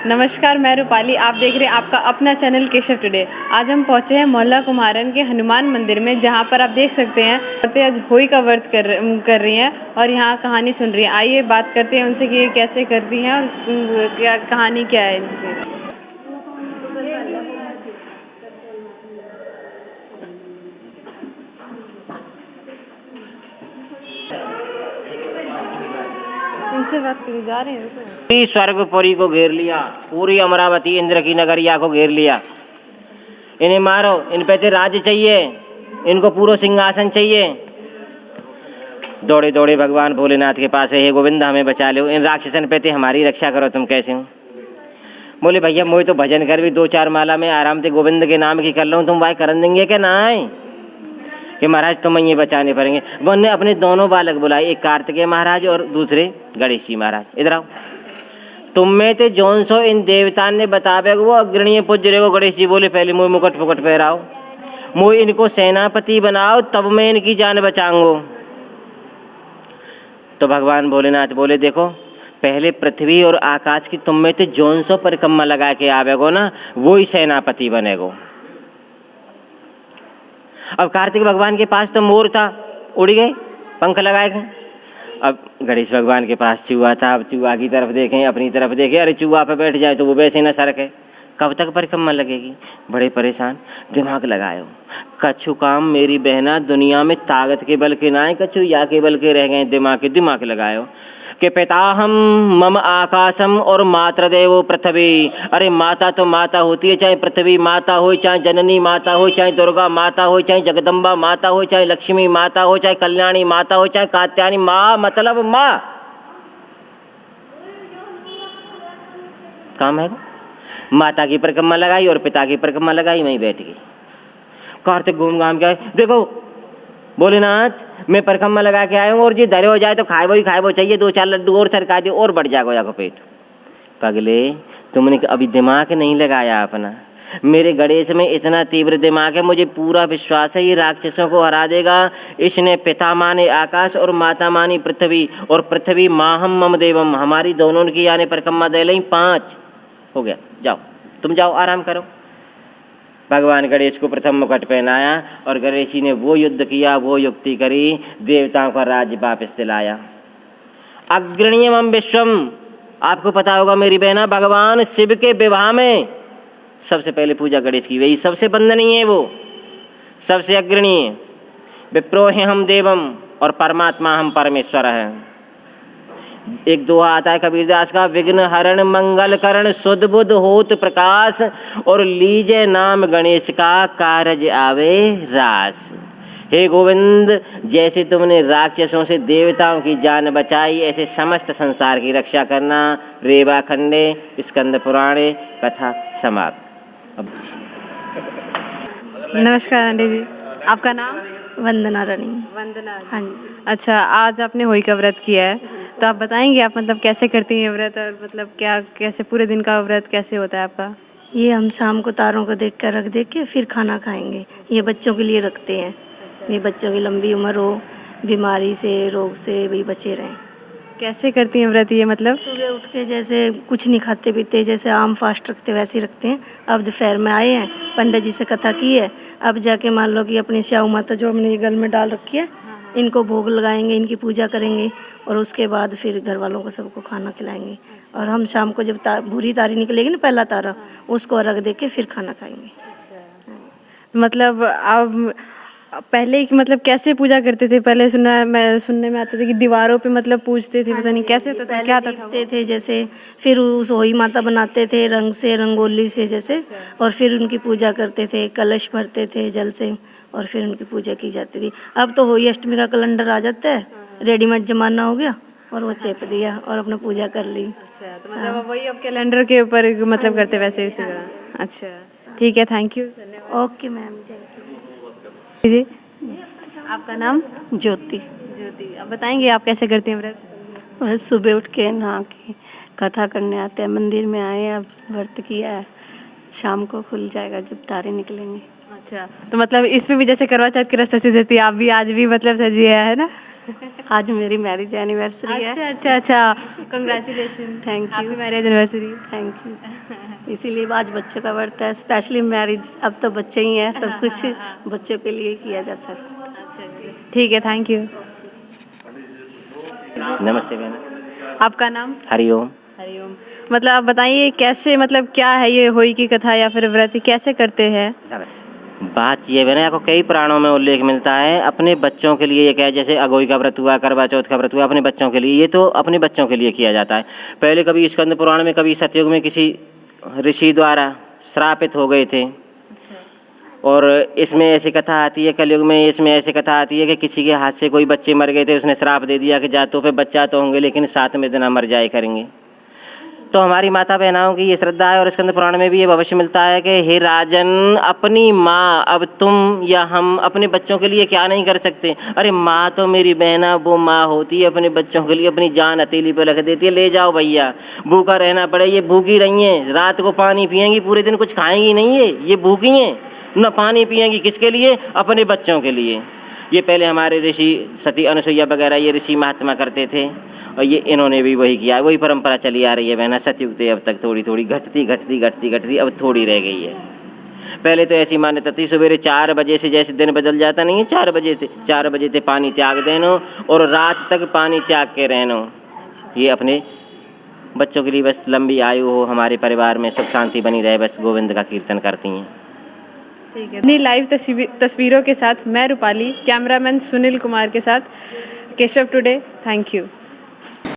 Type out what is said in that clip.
नमस्कार, मैं रूपाली। आप देख रहे हैं आपका अपना चैनल केशव टुडे। आज हम पहुंचे हैं मोहल्ला कुम्हारन के हनुमान मंदिर में, जहां पर आप देख सकते हैं औरतें आज होली का व्रत कर रही हैं और यहां कहानी सुन रही हैं। आइए बात करते हैं उनसे कि ये कैसे करती हैं और क्या कहानी क्या है इनकी। उनसे बात करी जा रहे हैं। पूरी स्वर्गपुरी को घेर लिया, पूरी अमरावती इंद्र की नगरिया को घेर लिया। इन्हें मारो, इन पे तो राज्य चाहिए, इनको पूरा सिंहासन चाहिए। दौड़े दौड़े भगवान भोलेनाथ के पास, हे गोविंद हमें बचा लो, इन राक्षसन पे ते हमारी रक्षा करो, तुम कैसे हो। बोले भैया मुझे तो भजन कर भी 2-4 माला में आराम से गोविंद के नाम की कर लो, तुम भाई करन देंगे क्या ना है कि महाराज तुम ये बचाने पड़ेंगे। वो उन्होंने अपने दोनों बालक बुलाए, एक कार्तिकेय महाराज और दूसरे गणेश जी महाराज। इधर आओ, तुम में ते जौन सो इन देवता ने बतावे वो अग्रणीय पूज्य रहेगो। गणेश जी बोले पहले मुँह मुकुट फुकट पहराओ, मुँह इनको सेनापति बनाओ, तब मैं इनकी जान बचाऊंगो। तो भगवान भोलेनाथ बोले देखो, पहले पृथ्वी और आकाश की तुम में ते जौन सो परिक्रमा लगा के आवेगो ना, वो ही सेनापति बनेगो। अब कार्तिक भगवान के पास तो मोर था, उड़ गए, पंख लगाए गए। अब गणेश भगवान के पास चूहा था, अब चूहा की तरफ देखें, अपनी तरफ देखें, अरे चूहा पे बैठ जाए तो वो वैसे न सरके, कब तक परिक्रमा लगेगी। बड़े परेशान, दिमाग लगायो, कछु काम मेरी बहना दुनिया में ताकत के बल के ना है, कछु या के बल के रह गए, दिमाग लगायो कि पिताहम मम आकाशम और मातृदेवो पृथ्वी। अरे माता तो माता होती है, चाहे पृथ्वी माता हो, चाहे जननी माता हो, चाहे दुर्गा माता हो, चाहे जगदम्बा माता हो, चाहे लक्ष्मी माता हो, चाहे कल्याणी माता हो, चाहे कात्यायनी माँ, मतलब माँ। काम है, माता की परिक्रमा लगाई और पिता की परिक्रमा लगाई, वहीं बैठ गई। कार्तिक घूम घाम के आए, देखो भोलेनाथ मैं परिक्रमा लगा के आया हूँ और जी धरे हो जाए तो खाए वो चाहिए, 2-4 लड्डू और सरका दे और बढ़ जाएगा या पेट। पगले तुमने अभी दिमाग नहीं लगाया अपना। मेरे गणेश में इतना तीव्र दिमाग है, मुझे पूरा विश्वास है ये राक्षसों को हरा देगा। इसने पिता माने आकाश और माता मानी पृथ्वी, और पृथ्वी माहम मम देवम, हमारी दोनों की यानी परिक्रमा दे लें 5 हो गया। जाओ तुम जाओ आराम करो। भगवान गणेश को प्रथम मुकुट पहनाया और गणेश जी ने वो युद्ध किया, वो युक्ति करी, देवताओं का राज्य वापस दिलाया। अग्रणीयम विश्वम, आपको पता होगा मेरी बहना, भगवान शिव के विवाह में सबसे पहले पूजा गणेश की, वही सबसे वंदनीय है, वो सबसे अग्रणीय। विप्रो हम देवम और परमात्मा हम परमेश्वर है। एक दोहा आता है कबीरदास का, विघ्न हरण मंगल करण शुद्ध बुद्ध होत प्रकाश, और लीजे नाम गणेश का कारज आवे रास। हे गोविंद, जैसे तुमने राक्षसों से देवताओं की जान बचाई, ऐसे समस्त संसार की रक्षा करना। रेवा खंडे स्कंद पुराणे कथा समाप्त। नमस्कार आंटी जी, आपका नाम? वंदना रानी। वंदना। हाँ जी। अच्छा, आज आपने होली का व्रत किया है, तो आप बताएंगे आप मतलब कैसे करती हैं व्रत, और मतलब क्या कैसे पूरे दिन का व्रत कैसे होता है आपका? ये हम शाम को तारों को देख कर रख दे के फिर खाना खाएंगे। ये बच्चों के लिए रखते हैं। ये बच्चों की लंबी उम्र हो, बीमारी से रोग से भी बचे रहें। कैसे करती हैं व्रत ये मतलब? सुबह उठ के जैसे कुछ नहीं खाते पीते, जैसे आम फास्ट रखते वैसे ही रखते हैं। अब दोपहर में आए हैं, पंडित जी से कथा की है, अब जाके मान लो कि अपनी स्याऊ माता जो हमने गल में डाल रखी है, इनको भोग लगाएंगे, इनकी पूजा करेंगे, और उसके बाद फिर घर वालों को सबको खाना खिलाएंगे। और हम शाम को जब भूरी तारी निकलेगी ना, पहला तारा, उसको रख दे के फिर खाना खाएंगे। मतलब आप पहले की मतलब कैसे पूजा करते थे? पहले सुनने में आता था कि दीवारों पे मतलब पूजते थे, पता नहीं कैसे होता था, क्या होता था? थे जैसे, फिर उस होई माता बनाते थे रंग से, रंगोली से जैसे, और फिर उनकी पूजा करते थे, कलश भरते थे जल से, और फिर उनकी पूजा की जाती थी। अब तो होली अष्टमी का कैलेंडर आ जाता है, रेडीमेड जमाना हो गया, और वो चेप दिया और अपना पूजा कर ली। अच्छा, तो मतलब वही अब कैलेंडर के ऊपर मतलब करते वैसे इसी तरह। अच्छा, ठीक है, थैंक यू, धन्यवाद। ओके मैम, थैंक जी, आपका नाम? ज्योति। ज्योति। आप बताएंगे आप कैसे करती हैं व्रत? बस सुबह उठ के नहा के कथा करने आते हैं, मंदिर में आए, अब व्रत किया है, शाम को खुल जाएगा जब तारे निकलेंगे। अच्छा, तो मतलब इसमें भी जैसे करवा चौथ की रस्म सजी जाती है, आप भी आज भी मतलब सजी है ना? आज मेरी मैरिज एनिवर्सरी है। अच्छा अच्छा अच्छा, congratulation, thank you. Happy marriage anniversary. Thank you. इसीलिए आज बच्चों का व्रत है, स्पेशली मैरिज। अब तो बच्चे ही हैं, सब कुछ बच्चों के लिए किया जाता है। अच्छा ठीक है, थैंक यू। नमस्ते बहन। आपका नाम? हरिओम। हरिओम। मतलब आप बताइए कैसे, मतलब क्या है ये होई की कथा या फिर व्रत, कैसे करते हैं? बात ये है ना, को कई पुराणों में उल्लेख मिलता है अपने बच्चों के लिए। ये क्या है, जैसे अगोई का व्रत हुआ, करवा चौथ का व्रत हुआ, अपने बच्चों के लिए, ये तो अपने बच्चों के लिए किया जाता है। पहले कभी स्कंद पुराण में, कभी सतयुग में किसी ऋषि द्वारा श्रापित हो गए थे। और इसमें ऐसी कथा आती है, कलयुग में इसमें ऐसी कथा आती है कि किसी के हाथ से कोई बच्चे मर गए थे, उसने श्राप दे दिया कि जातों पे बच्चा तो होंगे लेकिन 7वें दिन मर जाए करेंगे। तो हमारी माता बहनाओं की ये श्रद्धा है और स्कंद पुराण में भी ये भविष्य मिलता है कि हे राजन, अपनी माँ, अब तुम या हम अपने बच्चों के लिए क्या नहीं कर सकते। अरे माँ तो मेरी बहना वो माँ होती है, अपने बच्चों के लिए अपनी जान हथेली पे रख देती है। ले जाओ भैया, भूखा रहना पड़े, ये भूखी रही हैं, रात को पानी पिएंगी, पूरे दिन कुछ खाएंगी नहीं है, ये भूखी हैं, न पानी पिएंगी, किसके लिए? अपने बच्चों के लिए। ये पहले हमारे ऋषि सती अनुसुईया वगैरह ये ऋषि महात्मा करते थे और ये इन्होंने भी वही किया, वही परंपरा चली आ रही है बहना सतयुग से अब तक। थोड़ी थोड़ी घटती अब थोड़ी रह गई है। पहले तो ऐसी मान्यता थी, सवेरे 4 बजे से जैसे दिन बदल जाता नहीं है, 4 बजे से पानी त्याग देनो और रात तक पानी त्याग के रहनो। ये अपने बच्चों के लिए बस लंबी आयु हो, हमारे परिवार में सुख शांति बनी रहे, बस गोविंद का कीर्तन करती हैं। ठीक है। अपनी लाइव तस्वीरों के साथ मैं रूपाली, कैमरामैन सुनील कुमार के साथ केशव टुडे। Thank you.